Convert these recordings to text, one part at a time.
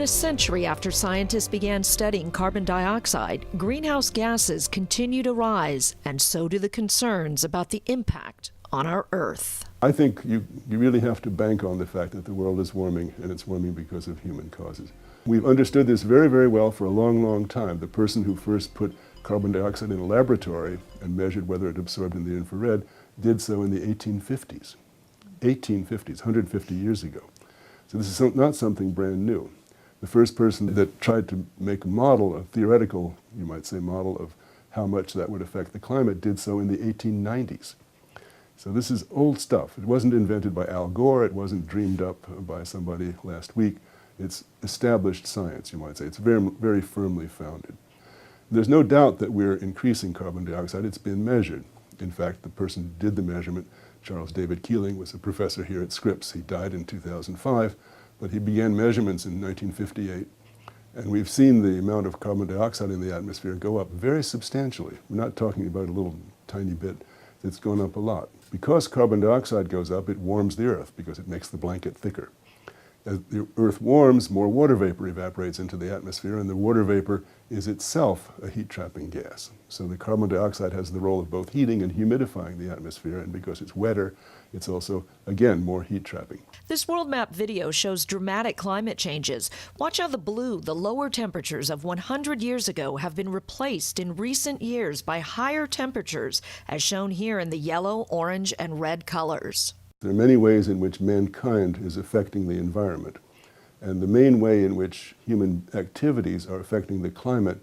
a century after scientists began studying carbon dioxide, greenhouse gases continue to rise, and so do the concerns about the impact on our Earth. I think you really have to bank on the fact that the world is warming, and it's warming because of human causes. We've understood this very, very well for a long, long time. The person who first put carbon dioxide in a laboratory and measured whether it absorbed in the infrared did so in the 1850s. 1850s, 150 years ago. So this is not something brand new. The first person that tried to make a model, a theoretical, you might say, model of how much that would affect the climate did so in the 1890s. So this is old stuff. It wasn't invented by Al Gore. It wasn't dreamed up by somebody last week. It's established science, you might say. It's very, very firmly founded. There's no doubt that we're increasing carbon dioxide. It's been measured. In fact, the person who did the measurement, Charles David Keeling, was a professor here at Scripps. He died in 2005, but he began measurements in 1958. And we've seen the amount of carbon dioxide in the atmosphere go up very substantially. We're not talking about a little tiny bit. It's gone up a lot. Because carbon dioxide goes up, it warms the Earth because it makes the blanket thicker. As the Earth warms, more water vapor evaporates into the atmosphere, and the water vapor is itself a heat-trapping gas. So the carbon dioxide has the role of both heating and humidifying the atmosphere, and because it's wetter, it's also, again, more heat-trapping. This world map video shows dramatic climate changes. Watch how the blue, the lower temperatures of 100 years ago, have been replaced in recent years by higher temperatures, as shown here in the yellow, orange, and red colors. There are many ways in which mankind is affecting the environment. And the main way in which human activities are affecting the climate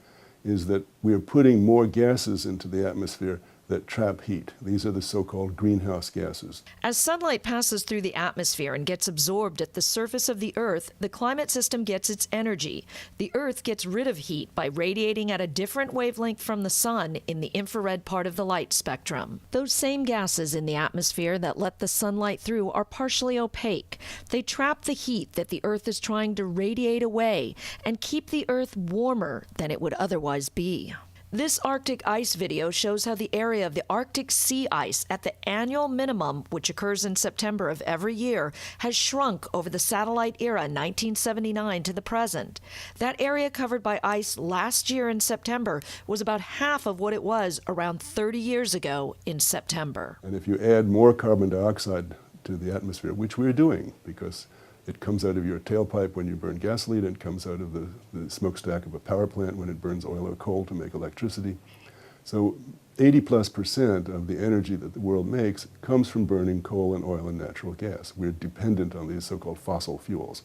is that we are putting more gases into the atmosphere that trap heat. These are the so-called greenhouse gases. As sunlight passes through the atmosphere and gets absorbed at the surface of the Earth, the climate system gets its energy. The Earth gets rid of heat by radiating at a different wavelength from the sun in the infrared part of the light spectrum. Those same gases in the atmosphere that let the sunlight through are partially opaque. They trap the heat that the Earth is trying to radiate away and keep the Earth warmer than it would otherwise be. This Arctic ice video shows how the area of the Arctic sea ice at the annual minimum, which occurs in September of every year, has shrunk over the satellite era 1979 to the present. That area covered by ice last year in September was about half of what it was around 30 years ago in September. And if you add more carbon dioxide to the atmosphere, which we're doing because it comes out of your tailpipe when you burn gasoline, and it comes out of the smokestack of a power plant when it burns oil or coal to make electricity. So 80+% of the energy that the world makes comes from burning coal and oil and natural gas. We're dependent on these so-called fossil fuels.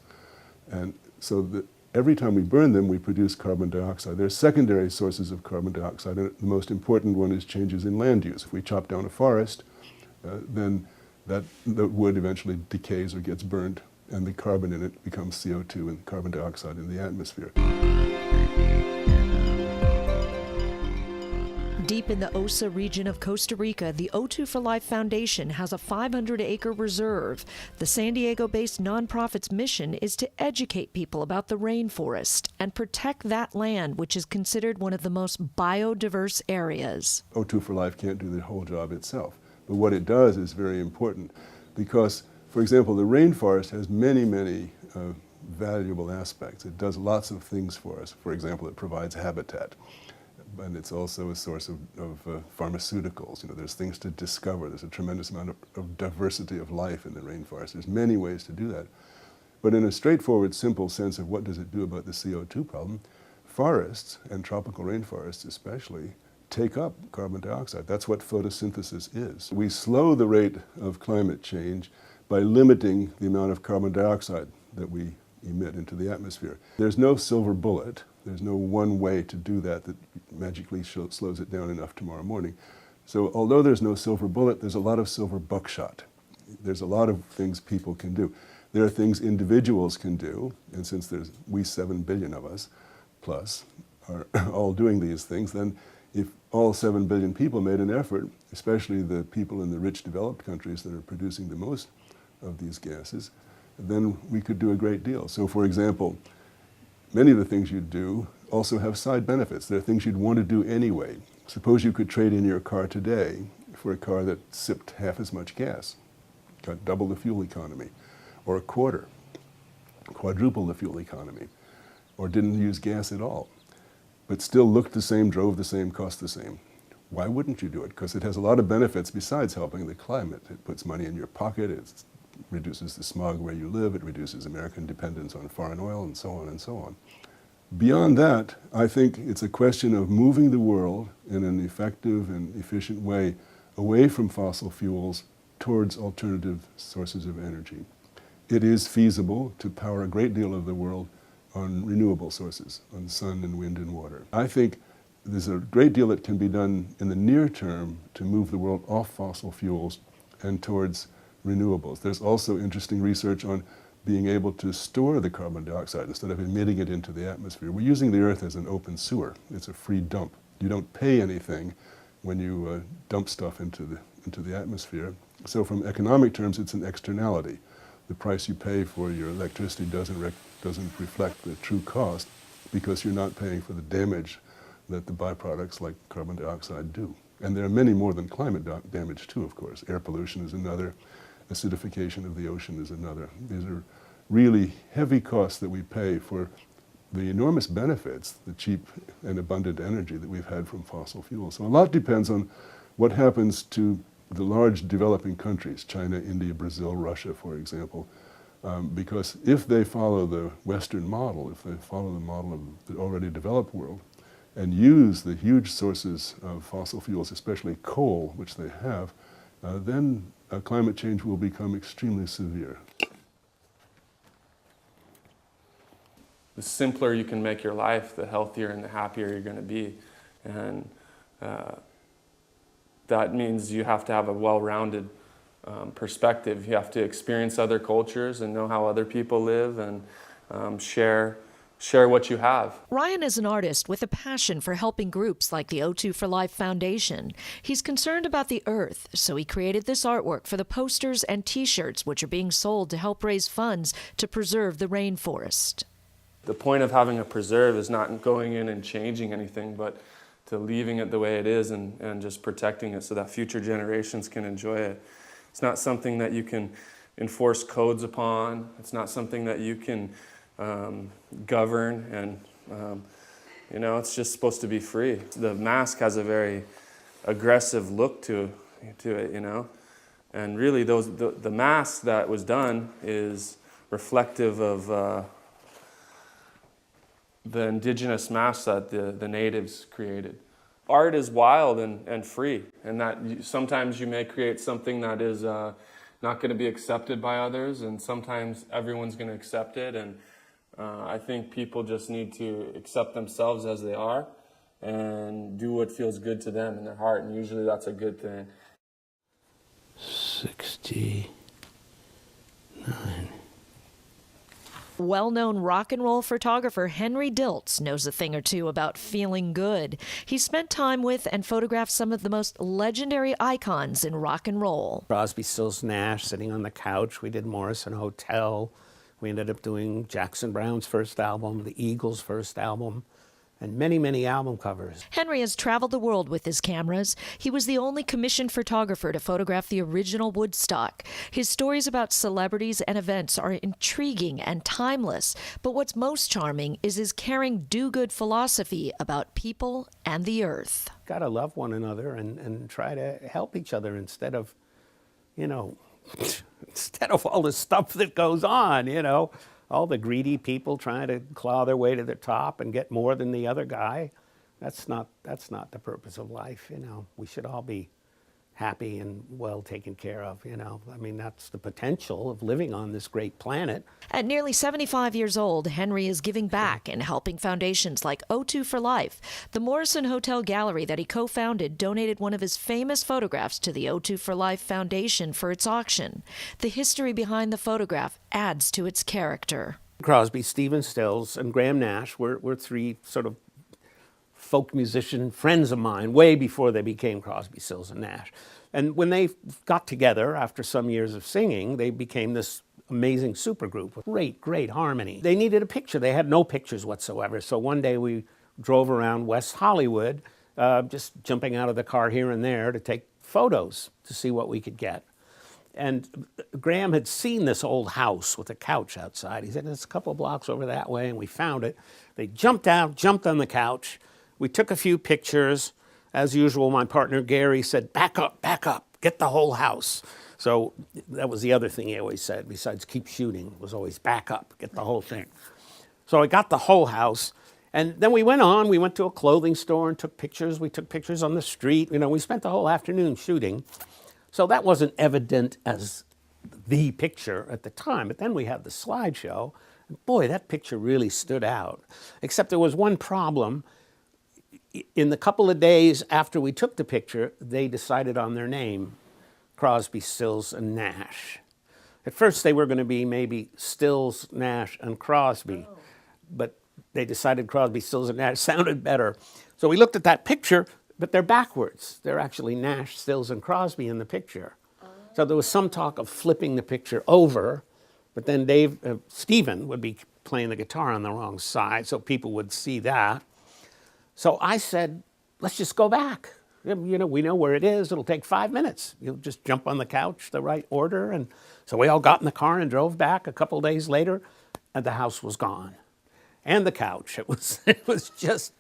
And so every time we burn them, we produce carbon dioxide. There are secondary sources of carbon dioxide, and the most important one is changes in land use. If we chop down a forest, then the wood eventually decays or gets burned, and the carbon in it becomes CO2 and carbon dioxide in the atmosphere. Deep in the Osa region of Costa Rica, the O2ForLife Foundation has a 500-acre reserve. The San Diego-based nonprofit's mission is to educate people about the rainforest and protect that land, which is considered one of the most biodiverse areas. O2ForLife can't do the whole job itself, but what it does is very important because, for example, the rainforest has many, many valuable aspects. It does lots of things for us. For example, it provides habitat, and it's also a source of pharmaceuticals. You know, there's things to discover. There's a tremendous amount of diversity of life in the rainforest. There's many ways to do that. But in a straightforward, simple sense of what does it do about the CO2 problem, forests, and tropical rainforests especially, take up carbon dioxide. That's what photosynthesis is. We slow the rate of climate change by limiting the amount of carbon dioxide that we emit into the atmosphere. There's no silver bullet. There's no one way to do that that magically slows it down enough tomorrow morning. So although there's no silver bullet, there's a lot of silver buckshot. There's a lot of things people can do. There are things individuals can do, and since we 7 billion of us plus are all doing these things, then if all 7 billion people made an effort, especially the people in the rich developed countries that are producing the most of these gases, then we could do a great deal. So for example, many of the things you do also have side benefits. There are things you'd want to do anyway. Suppose you could trade in your car today for a car that sipped half as much gas, got double the fuel economy, or a quarter, quadruple the fuel economy. or didn't use gas at all, but still looked the same, drove the same, cost the same. Why wouldn't you do it? Because it has a lot of benefits besides helping the climate. It puts money in your pocket, it reduces the smog where you live, it reduces American dependence on foreign oil, and so on and so on. Beyond that, I think it's a question of moving the world in an effective and efficient way away from fossil fuels towards alternative sources of energy. It is feasible to power a great deal of the world on renewable sources, on sun and wind and water. I think there's a great deal that can be done in the near term to move the world off fossil fuels and towards renewables. There's also interesting research on being able to store the carbon dioxide instead of emitting it into the atmosphere. We're using the Earth as an open sewer. It's a free dump. You don't pay anything when you dump stuff into the atmosphere. So from economic terms, it's an externality. The price you pay for your electricity doesn't reflect the true cost because you're not paying for the damage that the byproducts like carbon dioxide do. And there are many more than climate damage too, of course. Air pollution is another, acidification of the ocean is another. These are really heavy costs that we pay for the enormous benefits, the cheap and abundant energy that we've had from fossil fuels. So a lot depends on what happens to the large developing countries, China, India, Brazil, Russia, for example, because if they follow the Western model, if they follow the model of the already developed world, and use the huge sources of fossil fuels, especially coal, which they have, then climate change will become extremely severe. The simpler you can make your life, the healthier and the happier you're going to be. And that means you have to have a well-rounded perspective. You have to experience other cultures and know how other people live and share what you have. Ryan is an artist with a passion for helping groups like the O2ForLife Foundation. He's concerned about the earth, so he created this artwork for the posters and t-shirts which are being sold to help raise funds to preserve the rainforest. The point of having a preserve is not going in and changing anything, but to leaving it the way it is and just protecting it so that future generations can enjoy it. It's not something that you can enforce codes upon. It's not something that you can govern, and it's just supposed to be free. The mask has a very aggressive look to it, and really the mask that was done is reflective of the indigenous mask that the natives created. Art is wild and free, and that sometimes you may create something that is not going to be accepted by others, and sometimes everyone's going to accept it. And I think people just need to accept themselves as they are and do what feels good to them in their heart, and usually that's a good thing. 69. Well-known rock and roll photographer Henry Diltz knows a thing or two about feeling good. He spent time with and photographed some of the most legendary icons in rock and roll. Crosby, Stills, Nash sitting on the couch. We did Morrison Hotel. We ended up doing Jackson Browne's first album, the Eagles' first album, and many, many album covers. Henry has traveled the world with his cameras. He was the only commissioned photographer to photograph the original Woodstock. His stories about celebrities and events are intriguing and timeless, but what's most charming is his caring do-good philosophy about people and the earth. Gotta love one another and try to help each other instead of, instead of all the stuff that goes on, all the greedy people trying to claw their way to the top and get more than the other guy. That's not the purpose of life, We should all be happy and well taken care of, That's the potential of living on this great planet. At nearly 75 years old, Henry is giving back and helping foundations like O2ForLife. The Morrison Hotel Gallery that he co-founded donated one of his famous photographs to the O2ForLife Foundation for its auction. The history behind the photograph adds to its character. Crosby, Stephen Stills, and Graham Nash were three sort of folk musician friends of mine way before they became Crosby, Stills, and Nash. And when they got together after some years of singing, they became this amazing supergroup with great, great harmony. They needed a picture. They had no pictures whatsoever. So one day we drove around West Hollywood, just jumping out of the car here and there to take photos to see what we could get. And Graham had seen this old house with a couch outside. He said, it's a couple blocks over that way, and we found it. They jumped out, jumped on the couch. We took a few pictures. As usual, my partner Gary said, back up, get the whole house. So that was the other thing he always said, besides keep shooting, was always back up, get the whole thing. So I got the whole house. And then we went on, we went to a clothing store and took pictures. We took pictures on the street. You know, we spent the whole afternoon shooting. So that wasn't evident as the picture at the time. But then we had the slideshow. And boy, that picture really stood out. Except there was one problem. In the couple of days after we took the picture, they decided on their name, Crosby, Stills, and Nash. At first they were going to be maybe Stills, Nash, and Crosby. But they decided Crosby, Stills, and Nash sounded better. So we looked at that picture, but they're backwards. They're actually Nash, Stills, and Crosby in the picture. So there was some talk of flipping the picture over, but then Stephen would be playing the guitar on the wrong side, so people would see that. So I said, let's just go back. You know, we know where it is. It'll take 5 minutes. You'll just jump on the couch, the right order. And so we all got in the car and drove back a couple days later, and the house was gone. And the couch. It was just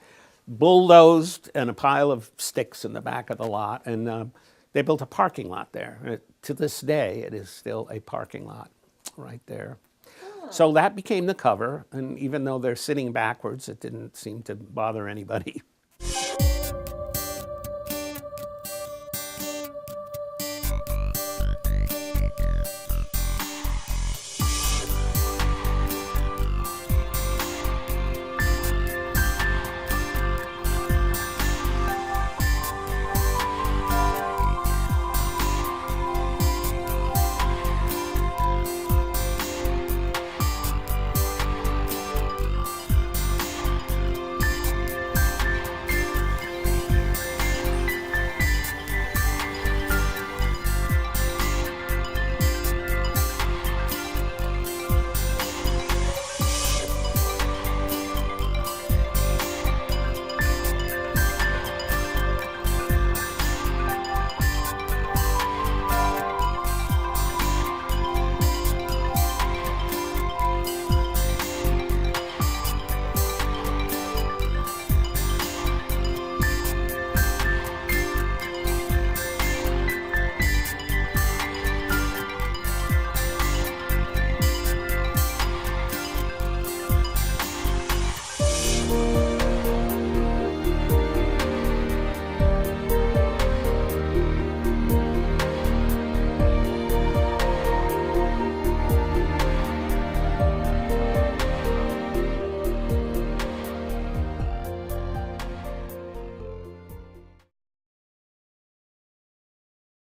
bulldozed and a pile of sticks in the back of the lot. And they built a parking lot there. To this day, it is still a parking lot right there. Oh. So that became the cover. And even though they're sitting backwards, it didn't seem to bother anybody.